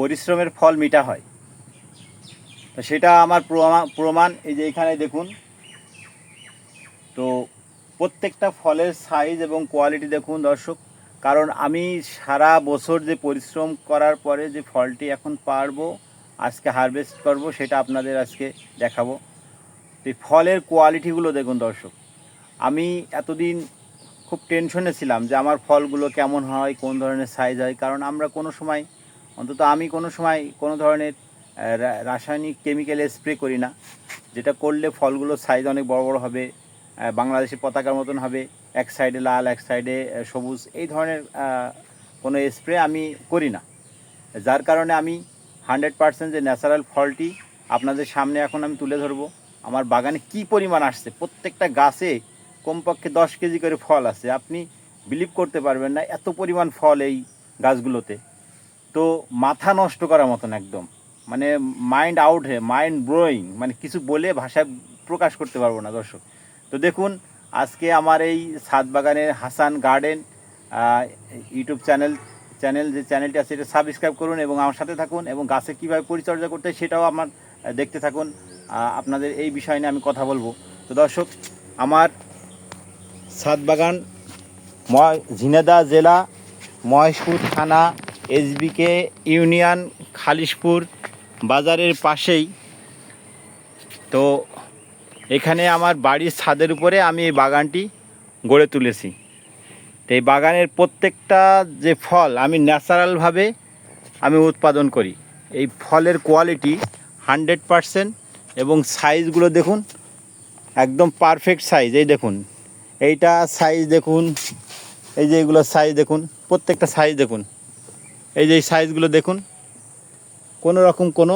পরিশ্রমের ফল মিঠা হয়। তো সেটা আমার প্রমাণ এই যে এখানে দেখুন। তো প্রত্যেকটা ফলের সাইজ এবং কোয়ালিটি দেখুন দর্শক, কারণ আমি সারা বছর যে পরিশ্রম করার পরে যে ফলটি এখন পারবো আজকে হারভেস্ট করব, সেটা আপনাদের আজকে দেখাবো। তো এই ফলের কোয়ালিটিগুলো দেখুন দর্শক, আমি এতদিন খুব টেনশনে ছিলাম যে আমার ফলগুলো কেমন হয়, কোন ধরনের সাইজ হয়, কারণ আমরা কোনো সময়, অন্তত আমি কোনো সময় কোনো ধরনের রাসায়নিক কেমিক্যাল স্প্রে করি না, যেটা করলে ফলগুলোর সাইজ অনেক বড় বড় হবে, বাংলাদেশের পতাকার মতন হবে, এক সাইডে লাল এক সাইডে সবুজ, এই ধরনের কোনো স্প্রে আমি করি না। যার কারণে আমি 100% যে ন্যাচারাল ফলটি আপনাদের সামনে এখন আমি তুলে ধরবো। আমার বাগানে কি পরিমাণ আসছে, প্রত্যেকটা গাছে কমপক্ষে 10 কেজি করে ফল আছে। আপনি বিলিভ করতে পারবেন না এত পরিমাণ ফল এই গাছগুলোতে। তো মাথা নষ্ট করার মতন একদম, মানে মাইন্ড আউট হয়ে, মাইন্ড ব্লোয়িং, মানে কিছু বলে ভাষায় প্রকাশ করতে পারবো না দর্শক। তো দেখুন আজকে আমার এই ছাদ বাগানের হাসান গার্ডেন ইউটিউব চ্যানেল যে চ্যানেলটি আছে এটা সাবস্ক্রাইব করুন এবং আমার সাথে থাকুন, এবং গাছে কীভাবে পরিচর্যা করতে হয় সেটাও আমার দেখতে থাকুন। আপনাদের এই বিষয় নিয়ে আমি কথা বলবো। তো দর্শক, আমার ছাদ বাগান ঝিনাইদহ জেলা, মহেশপুর থানা, এসবিকে ইউনিয়ন, খালিশপুর বাজারের পাশেই। তো এখানে আমার বাড়ির ছাদের উপরে আমি এই বাগানটি গড়ে তুলেছি। তো এই বাগানের প্রত্যেকটা যে ফল আমি ন্যাচারালভাবে আমি উৎপাদন করি। এই ফলের কোয়ালিটি 100%, এবং সাইজগুলো দেখুন একদম পারফেক্ট সাইজ। এই দেখুন এইটা সাইজ দেখুন, এই যে এগুলো সাইজ দেখুন, প্রত্যেকটা সাইজ দেখুন, এই যে এই সাইজগুলো দেখুন, কোনো রকম কোনো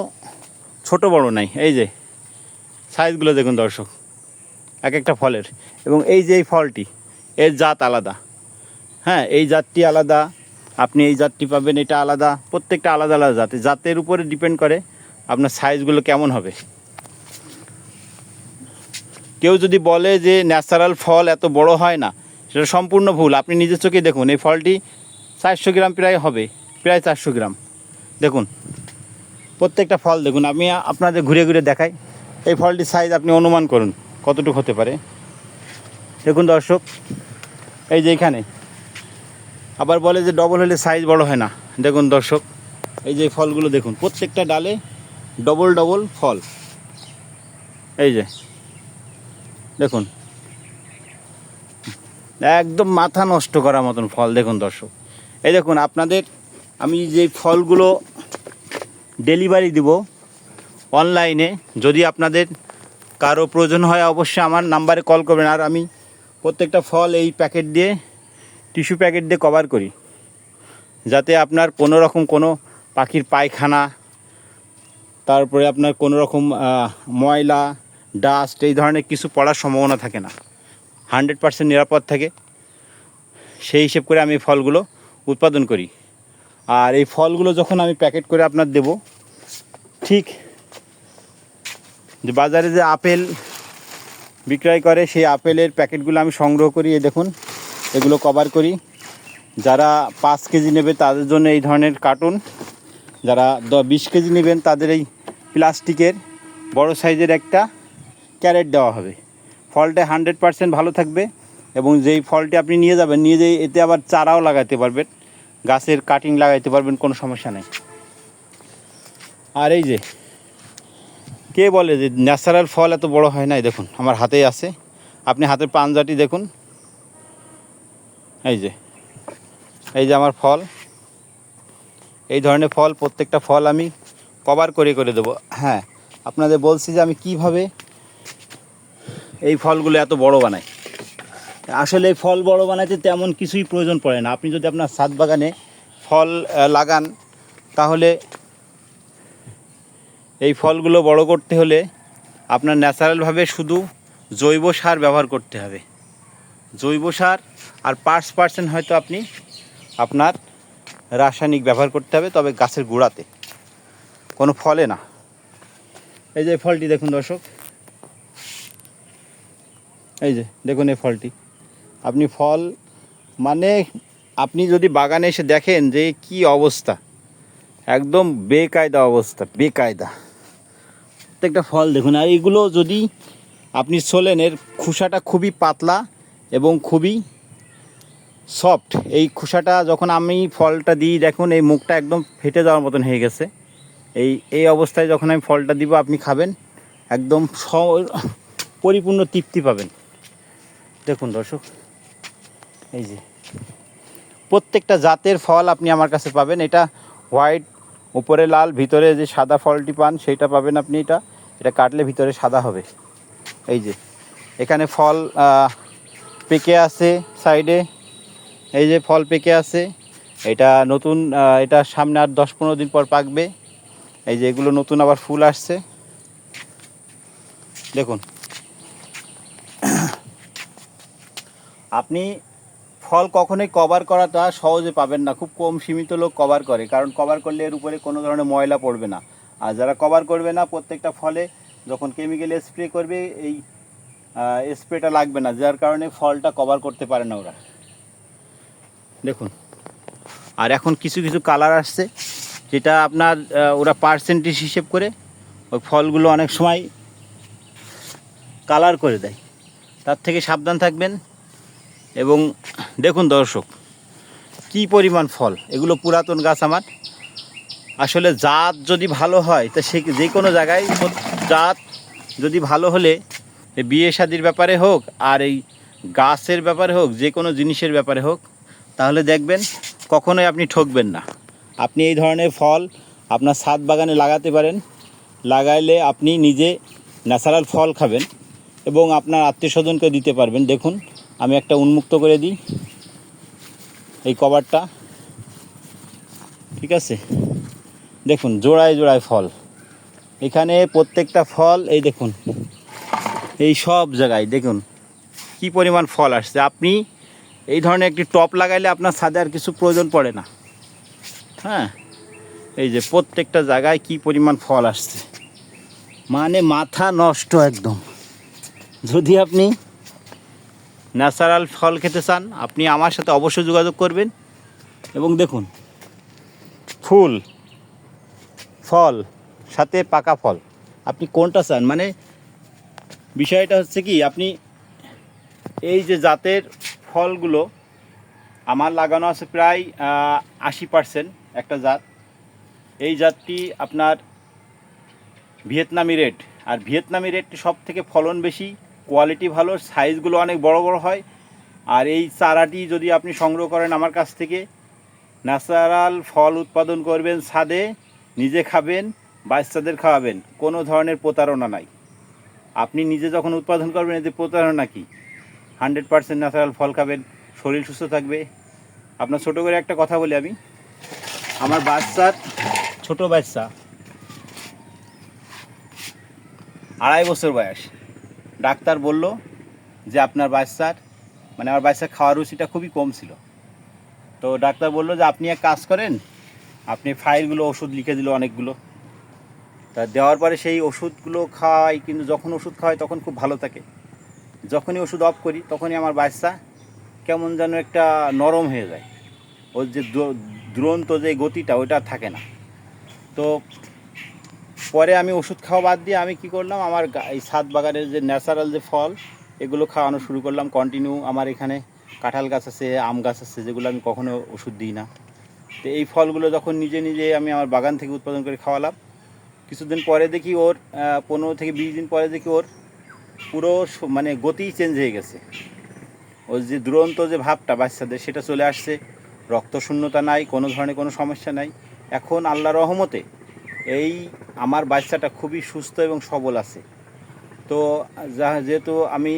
ছোট বড় নাই। এই যে সাইজগুলো দেখুন দর্শক এক একটা ফলের, এবং এই যে এই ফলটি এর জাত আলাদা। হ্যাঁ, এই জাতটি আলাদা, আপনি এই জাতটি পাবেন, এটা আলাদা, প্রত্যেকটা আলাদা আলাদা জাত। জাতের উপরে ডিপেন্ড করে আপনার সাইজগুলো কেমন হবে। কেউ যদি বলে যে ন্যাচারাল ফল এত বড় হয় না, সেটা সম্পূর্ণ ভুল। আপনি নিজের চোখে দেখুন, এই ফলটি 400 গ্রাম প্রায় হবে, প্রায় 400 গ্রাম। দেখুন প্রত্যেকটা ফল দেখুন, আমি আপনাদের ঘুরে ঘুরে দেখাই। এই ফলটির সাইজ আপনি অনুমান করুন কতটুকু হতে পারে। দেখুন দর্শক, এই যে এখানে আবার বলে যে ডবল হলে সাইজ বড় হয় না। দেখুন দর্শক, এই যে ফলগুলো দেখুন, প্রত্যেকটা ডালে ডবল ডবল ফল। এই যে দেখুন, একদম মাথা নষ্ট করার মতন ফল। দেখুন দর্শক, এই দেখুন আপনাদের আমি যে ফলগুলো ডেলিভারি দিব অনলাইনে, যদি আপনাদের কারো প্রয়োজন হয় অবশ্যই আমার নাম্বারে কল করবেন। আর আমি প্রত্যেকটা ফল এই প্যাকেট দিয়ে, টিস্যু প্যাকেট দিয়ে কভার করি, যাতে আপনার কোনো রকম কোনো পাখির পায়খানা, তারপরে আপনার কোনো রকম ময়লা, ডাস্ট, এই ধরনের কিছু পড়ার সম্ভাবনা থাকে না, 100% নিরাপদ থাকে। সেই হিসেব করে আমি ফলগুলো উৎপাদন করি। আর এই ফলগুলো যখন আমি প্যাকেট করে আপনার দেব, ঠিক যে বাজারে যে আপেল বিক্রয় করে সেই আপেলের প্যাকেটগুলো আমি সংগ্রহ করি। এই দেখুন এগুলো কভার করি। যারা 5 কেজি নেবে তাদের জন্য এই ধরনের কার্টুন, যারা 20 কেজি নেবেন তাদের এই প্লাস্টিকের বড় সাইজের একটা ক্যারেট দেওয়া হবে। ফলটা 100% ভালো থাকবে, এবং যেই ফলটি আপনি নিয়ে যাবেন, নিয়ে যেয়ে এতে আবার চারাও লাগাতে পারবেন, গাছের কাটিং লাগাইতে পারবেন, কোনো সমস্যা নেই। আর এই যে কে বলে যে ন্যাচারাল ফল এত বড় হয় না, দেখুন আমার হাতেই আছে, আপনি হাতের পাঞ্জাটি দেখুন। এই যে আমার ফল, এই ধরনের ফল, প্রত্যেকটা ফল আমি কভার করে করে দেবো। হ্যাঁ, আপনাদের বলছি যে আমি কিভাবে এই ফলগুলো এত বড় বানাই। আসলে এই ফল বড় বানাইতে তেমন কিছুই প্রয়োজন পড়ে না। আপনি যদি আপনার ছাদ বাগানে ফল লাগান, তাহলে এই ফলগুলো বড় করতে হলে আপনার ন্যাচারালভাবে শুধু জৈব সার ব্যবহার করতে হবে। জৈব সার আর 5% হয়তো আপনি আপনার রাসায়নিক ব্যবহার করতে হবে, তবে গাছের গোড়াতে, কোনো ফলে না। এই যে ফলটি দেখুন দর্শক, এই যে দেখুন এই ফলটি, আপনি ফল মানে আপনি যদি বাগানে এসে দেখেন যে কি অবস্থা, একদম বেকায়দা অবস্থা, বেকায়দা। প্রত্যেকটা ফল দেখুন। আর এগুলো যদি আপনি ছোলেন, এর খোসাটা খুবই পাতলা এবং খুবই সফট। এই খোসাটা যখন আমি ফলটা দিই, দেখুন এই মুখটা একদম ফেটে যাওয়ার মতন হয়ে গেছে। এই অবস্থায় যখন আমি ফলটা দিব, আপনি খাবেন, একদম পরিপূর্ণ তৃপ্তি পাবেন। দেখুন দর্শক, এই যে প্রত্যেকটা জাতের ফল আপনি আমার কাছে পাবেন। এটা হোয়াইট, উপরে লাল, ভিতরে যে সাদা ফলটি পান সেটা পাবেন আপনি। এটা কাটলে ভিতরে সাদা হবে। এই যে এখানে ফল পেকে আছে সাইডে, এই যে ফল পেকে আছে। এটা নতুন, এটা সামনে আর 10-15 দিন পর পাকবে। এই যে এগুলো নতুন আবার ফুল আসছে, দেখুন। আপনি ফল কখনোই কভার করাটা সহজে পাবেন না, খুব কম সীমিত লোক কভার করে, কারণ কভার করলে এর উপরে কোনো ধরনের ময়লা পড়বে না। আর যারা কভার করবে না, প্রত্যেকটা ফলে যখন কেমিক্যাল স্প্রে করবে, এই স্প্রেটা লাগবে না, যার কারণে ফলটা কভার করতে পারে না ওরা। দেখুন, আর এখন কিছু কিছু কালার আসছে, যেটা আপনার ওরা পার্সেন্টেজ হিসেব করে ওই ফলগুলো অনেক সময় কালার করে দেয়, তার থেকে সাবধান থাকবেন। এবং দেখুন দর্শক, কি পরিমাণ ফল! এগুলো পুরাতন গাছ আমার। আসলে জাত যদি ভালো হয়, তা সে যে কোনো জায়গায় জাত যদি ভালো হলে, বিয়ে শাদির ব্যাপারে হোক আর এই গাছের ব্যাপারে হোক, যে কোনো জিনিসের ব্যাপারে হোক, তাহলে দেখবেন কখনোই আপনি ঠকবেন না। আপনি এই ধরনের ফল আপনার ছাদ বাগানে লাগাতে পারেন। লাগাইলে আপনি নিজে ন্যাচারাল ফল খাবেন এবং আপনার আত্মীয় স্বজনকে দিতে পারবেন। দেখুন, আমি একটা উন্মুক্ত করে দিই এই কভারটা, ঠিক আছে? দেখুন, জোড়ায় জোড়ায় ফল। এখানে প্রত্যেকটা ফল, এই দেখুন, এই সব জায়গায় দেখুন কি পরিমাণ ফল আসছে। আপনি এই ধরনের একটি টপ লাগাইলে আপনার ছাদে আর কিছু প্রয়োজন পড়ে না। হ্যাঁ, এই যে প্রত্যেকটা জায়গায় কি পরিমাণ ফল আসছে, মানে মাথা নষ্ট একদম। যদি আপনি ন্যাচারাল ফল খেতে চান, আপনি আমার সাথে অবশ্যই যোগাযোগ করবেন। এবং দেখুন, ফুল, ফল, সাথে পাকা ফল, আপনি কোনটা চান? মানে বিষয়টা হচ্ছে কি, আপনি এই যে জাতের ফলগুলো আমার লাগানো আছে প্রায় 80% একটা জাত। এই জাতটি আপনার ভিয়েতনামি রেড। আর ভিয়েতনামি রেডটি সব থেকে ফলন বেশি, কোয়ালিটি ভালো, সাইজগুলো অনেক বড় বড় হয়। আর এই চারাটি যদি আপনি সংগ্রহ করেন আমার কাছ থেকে, ন্যাচারাল ফল উৎপাদন করবেন ছাদে, নিজে খাবেন, বাচ্চাদের খাওয়াবেন, কোনো ধরনের প্রতারণা নাই। আপনি নিজে যখন উৎপাদন করবেন, এতে প্রতারণা কি? 100% ন্যাচারাল ফল খাবেন, শরীর সুস্থ থাকবে। আপনার ছোটো করে একটা কথা বলি আমি, আমার বাচ্চার, ছোট বাচ্চা, 2.5 বছর বয়স, ডাক্তার বলল যে আপনার বাচ্চার, মানে আমার বাচ্চার খাওয়ার রুচিটা খুবই কম ছিল। তো ডাক্তার বলল যে আপনি এক কাজ করেন, আপনি ফাইলগুলো, ওষুধ লিখে দিল অনেকগুলো। তা দেওয়ার পরে সেই ওষুধগুলো খাওয়াই, কিন্তু যখন ওষুধ খাওয়াই তখন খুব ভালো থাকে। যখনই ওষুধ অফ করি, তখনই আমার বাচ্চা কেমন যেন একটা নরম হয়ে যায়। ওর যে দুরন্ত যে গতিটা, ওইটা থাকে না। তো পরে আমি ওষুধ খাওয়া বাদ দিয়ে আমি কি করলাম, আমার এই ছাদ বাগানের যে ন্যাচারাল যে ফল, এগুলো খাওয়ানো শুরু করলাম কন্টিনিউ। আমার এখানে কাঁঠাল গাছ আছে, আম গাছ আছে, যেগুলো আমি কখনো ওষুধ দিই না। তো এই ফলগুলো যখন নিজে নিজে আমি আমার বাগান থেকে উৎপাদন করে খাওয়ালাম, কিছুদিন পরে দেখি ওর 15 থেকে 20 দিন পরে দেখি ওর পুরো মানে গতিই চেঞ্জ হয়ে গেছে। ওর যে দুরন্ত যে ভাবটা বাচ্চাদের, সেটা চলে আসছে। রক্তশূন্যতা নাই, কোনো ধরনের কোনো সমস্যা নাই। এখন আল্লাহর রহমতে এই আমার বাচ্চাটা খুবই সুস্থ এবং সবল আছে। তো যেহেতু আমি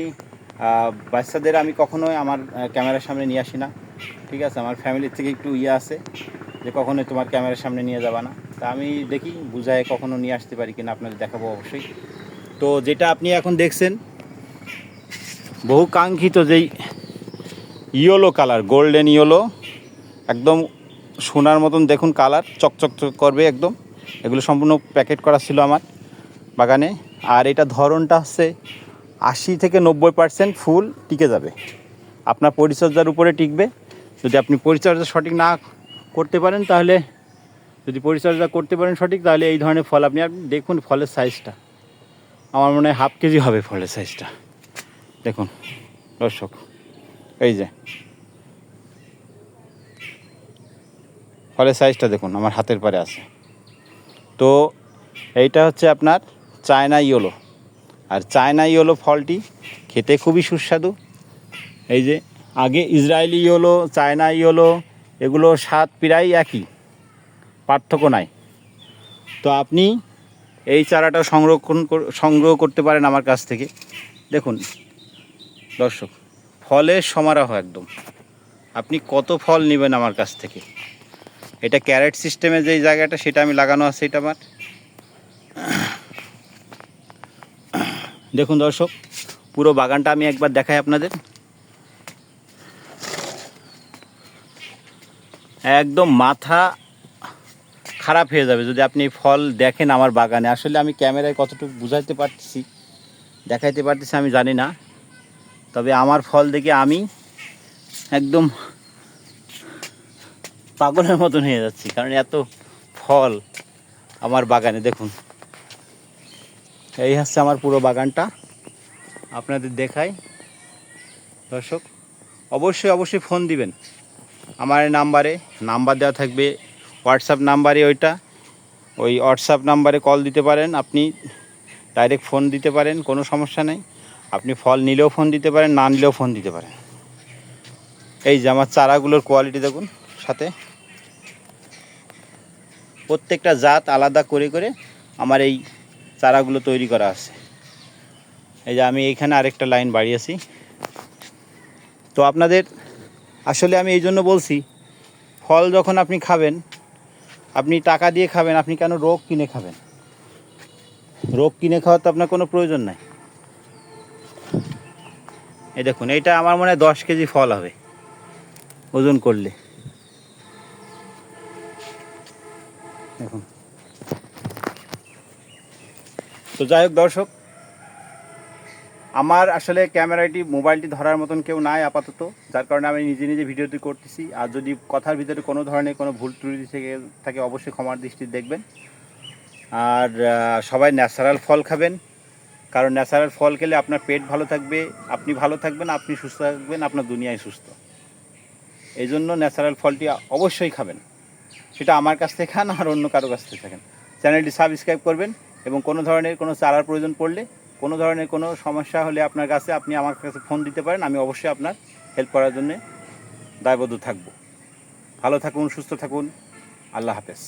বাচ্চাদের আমি কখনোই আমার ক্যামেরার সামনে নিয়ে আসি না, ঠিক আছে? আমার ফ্যামিলির থেকে একটু আছে যে কখনোই তোমার ক্যামেরার সামনে নিয়ে যাবা না। তা আমি দেখি বুঝায় কখনো নিয়ে আসতে পারি কিনা, আপনাদের দেখাবো অবশ্যই। তো যেটা আপনি এখন দেখছেন, বহু কাঙ্ক্ষিত যেই ইয়েলো কালার, গোল্ডেন ইয়েলো, একদম সোনার মতন দেখুন কালার, চকচক করবে একদম। এগুলো সম্পূর্ণ প্যাকেট করা ছিল আমার বাগানে। আর এটা ধরনটা হচ্ছে 80 থেকে 90% ফুল টিকে যাবে, আপনার পরিচর্যার উপরে টিকবে। যদি আপনি পরিচর্যা সঠিক না করতে পারেন, তাহলে যদি পরিচর্যা করতে পারেন সঠিক, তাহলে এই ধরনের ফল আপনি দেখুন। ফলের সাইজটা আমার মনে হয় 1/2 কেজি হবে ফলের সাইজটা। দেখুন দর্শক, এই যে ফলের সাইজটা দেখুন, আমার হাতের পারে আছে। তো এইটা হচ্ছে আপনার চায়না ইয়েলো। আর চায়না ইয়েলো ফলটি খেতে খুবই সুস্বাদু। এই যে আগে ইসরায়েলি ইয়েলো, চায়না ইয়েলো, এগুলো স্বাদ প্রায় একই, পার্থক্য নাই। তো আপনি এই চারাটা সংগ্রহ করতে পারেন আমার কাছ থেকে। দেখুন দর্শক, ফলের সমারোহ একদম। আপনি কত ফল নেবেন আমার কাছ থেকে। এটা ক্যারেট সিস্টেমে যেই জায়গাটা, সেটা আমি লাগানো আছে এটা আমার। দেখুন দর্শক, পুরো বাগানটা আমি একবার দেখাই আপনাদের। একদম মাথা খারাপ হয়ে যাবে যদি আপনি ফল দেখেন আমার বাগানে। আসলে আমি ক্যামেরায় কতটুকু বুঝাইতে পারতেছি, দেখাইতে পারতেছি আমি জানি না, তবে আমার ফল দেখে আমি একদম পাগলের মতন হয়ে যাচ্ছি, কারণ এত ফল আমার বাগানে। দেখুন এই হচ্ছে আমার পুরো বাগানটা, আপনাদের দেখাই। দর্শক অবশ্যই ফোন দিবেন আমার নাম্বার দেওয়া থাকবে, হোয়াটসঅ্যাপ নাম্বারে। ওই হোয়াটসঅ্যাপ নাম্বারে কল দিতে পারেন, আপনি ডাইরেক্ট ফোন দিতে পারেন, কোনো সমস্যা নেই। আপনি ফল নিলেও ফোন দিতে পারেন, না নিলেও ফোন দিতে পারেন। এই যে আমার চারাগুলোর কোয়ালিটি দেখুন, সাথে প্রত্যেকটা জাত আলাদা করে করে আমার এই চারাগুলো তৈরি করা আছে। এই যে আমি এইখানে আরেকটা লাইন বাড়িয়েছি। তো আপনাদের আসলে আমি এই জন্য বলছি, ফল যখন আপনি খাবেন, আপনি টাকা দিয়ে খাবেন, আপনি কেন রোগ কিনে খাবেন? রোগ কিনে খাওয়ার তো আপনার কোনো প্রয়োজন নাই। এই দেখুন, এইটা আমার মনে হয় 10 কেজি ফল হবে ওজন করলে। দেখুন। তো যাই হোক দর্শক, আমার আসলে মোবাইলটি ধরার মতন কেউ নাই আপাতত, যার কারণে আমি নিজে ভিডিওটি করতেছি। আর যদি কথার ভিতরে কোনো ধরনের কোনো ভুল ত্রুটি থেকে থাকে, অবশ্যই ক্ষমার দৃষ্টিতে দেখবেন। আর সবাই ন্যাচারাল ফল খাবেন, কারণ ন্যাচারাল ফল খেলে আপনার পেট ভালো থাকবে, আপনি ভালো থাকবেন, আপনি সুস্থ থাকবেন, আপনার দুনিয়ায় সুস্থ। এই জন্য ন্যাচারাল ফলটি অবশ্যই খাবেন, সেটা আমার কাছ থেকে খান আর অন্য কারো কাছ থেকে খান। চ্যানেলটি সাবস্ক্রাইব করবেন, এবং কোনো ধরনের কোনো চারার প্রয়োজন পড়লে, কোনো ধরনের কোনো সমস্যা হলে আপনার কাছে, আপনি আমার কাছে ফোন দিতে পারেন। আমি অবশ্যই আপনার হেল্প করার জন্য দায়বদ্ধ থাকব। ভালো থাকুন, সুস্থ থাকুন, আল্লাহ হাফেজ।